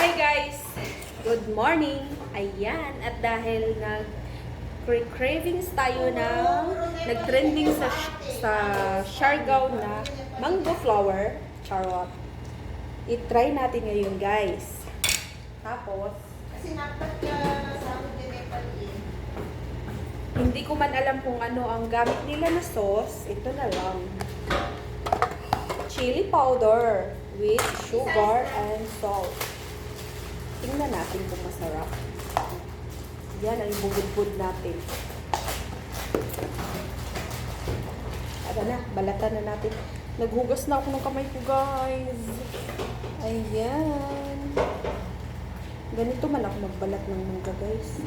Hi guys! Good morning! Ayan, at dahil cravings tayo ng nag-trending sa Siargao na mango flower, charot. I-try natin ngayon guys. Tapos, Kasi napat ka sa akin din ay paliin. hindi ko man alam kung ano ang gamit nila na sauce. Ito na lang. Chili powder with sugar and salt. Tingnan natin kung masarap. Yan ang bubud-bud natin. Ada na, balatan na natin. Naghugas na ako ng kamay ko, guys. Ayan. Ganito man ako magbalat ng mangga, guys.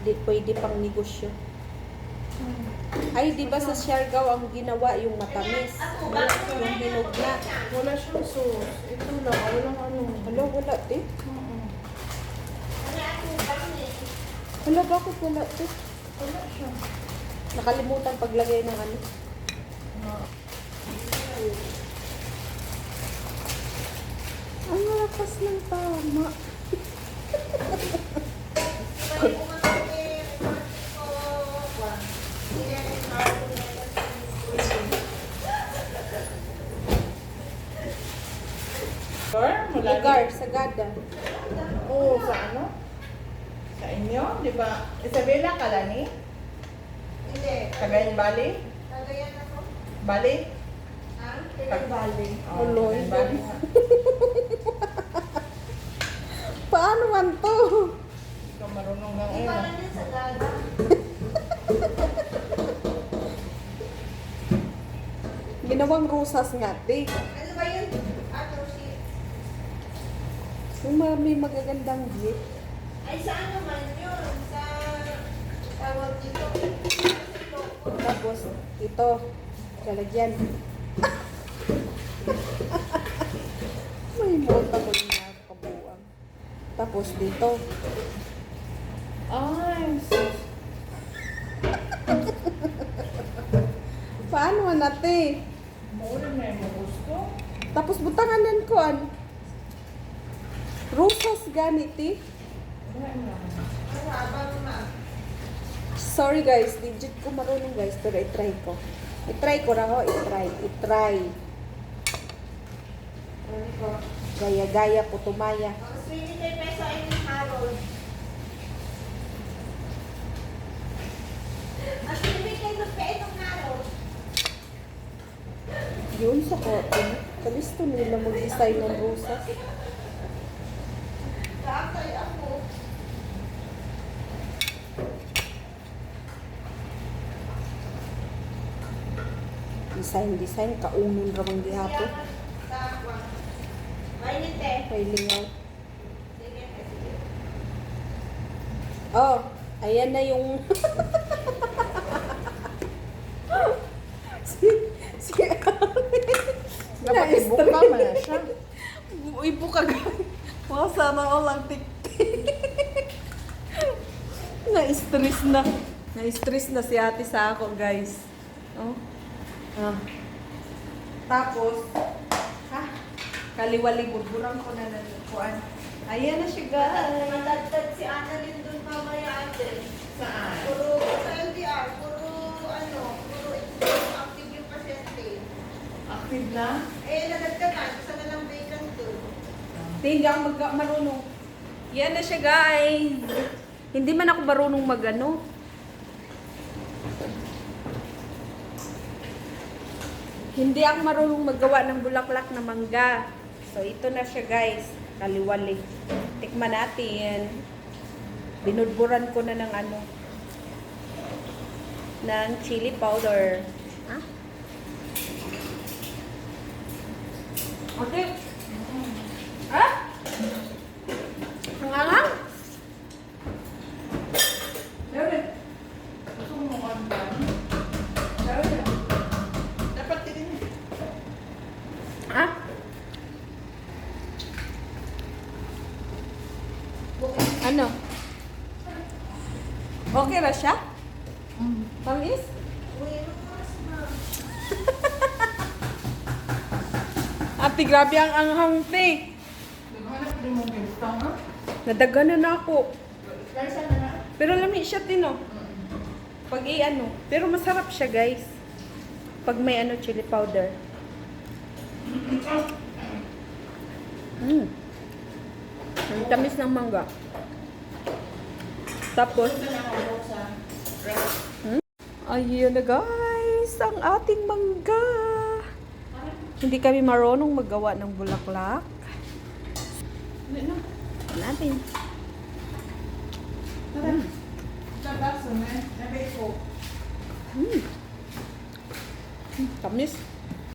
Di pwede pang negosyo. Ay, di ba sa Siargao ang ginawa yung matamis? Yung hinog na. Wala siyang sauce. Ito lang, walang ano. Hala, wala, te. Ano ako bang eh? Hala, bakit wala, te? Wala siya. Nakalimutan paglagay ng ano. Ang lakas ng tama. Balik ko nga kami, record ko. Hindi na rin ako Sure? Wala Lugar, Sagada. Oo, sa ano? Sa inyo? Di ba? Isabela, Kalani? Hindi. Cagayan Valley? Kagayan ako. Bali? Ha? Bali. Oh, Uloy. Cagayan Valley nga. Paano man to? Ikaw marunong ng Hindi ano. pa lang din sa gada. Ginawang rusas nga, te. Ano ba yun? Ato si... Yung may magagandang gift. Ay, sa ano man yun? Sa... Tawag dito. Tapos, ito. Lalagyan. May monta ko na kabuang. Tapos dito. Ay, Paano nate? maulan na yung gusto. Tapos butanganan ko an. Rosas ganiti. Wala na. Ano abang ma? Sorry guys, digit ko marunong guys, pero i-try ko. I-try ko na ho, i-try. Ano ko? Gaya-gaya, putumaya. Ang 23 peso ay ni Harold. Ang 23 peso itong Harold. Yun sa cotton. Kalisto nila mag-design ng rosas. Kakay ako. Design, kaunon ramang gihapon. Mainit eh. May lingaw. Sige, sige. Oh, ayan na yung... si Dapat ibuka man na siya. Ibo ka guys. Mga sana all ang tik-tik. Na-stress na. Na-stress na si ate sa ako guys. Oh. Ah. Tapos, kaliwali burburang ko na kuan. Ayan na siya guys. Matagtag si Annalyn dun mamaya ate. Saan? Puro sa LDR, puro ano, puro active yung pasyente. Active na? Eh, nadagdagan, isa na lang vacant dun. Hindi ako marunong. Yan na siya guys. Hindi man ako marunong magano. Hindi ako marunong maggawa ng bulaklak na mangga. So ito na siya guys. Kaliwali. Tikman natin. Binudburan ko na ng ano. Ng chili powder. Ha? Okay. Ha? Hangangang? David, gusto mo kanta? David, dapat din. Ha? Ano? Okay na siya? Tamis? Uy, ano oras na? Ate, grabe ang anghang, te. Hindi mo gusto, ha? Nadaganan na ako. Slice na na. Pero lami siya din, oh. Pag i-ano. Pero masarap siya, guys. Pag may ano, chili powder. Ang tamis ng mangga. Tapos, Ito na ako sa rest. ayun na guys, ang ating mangga. Hindi kami marunong maggawa ng bulaklak. Hindi na. Natin. Tara. Sa baso, man. Nabi ko. Tamis.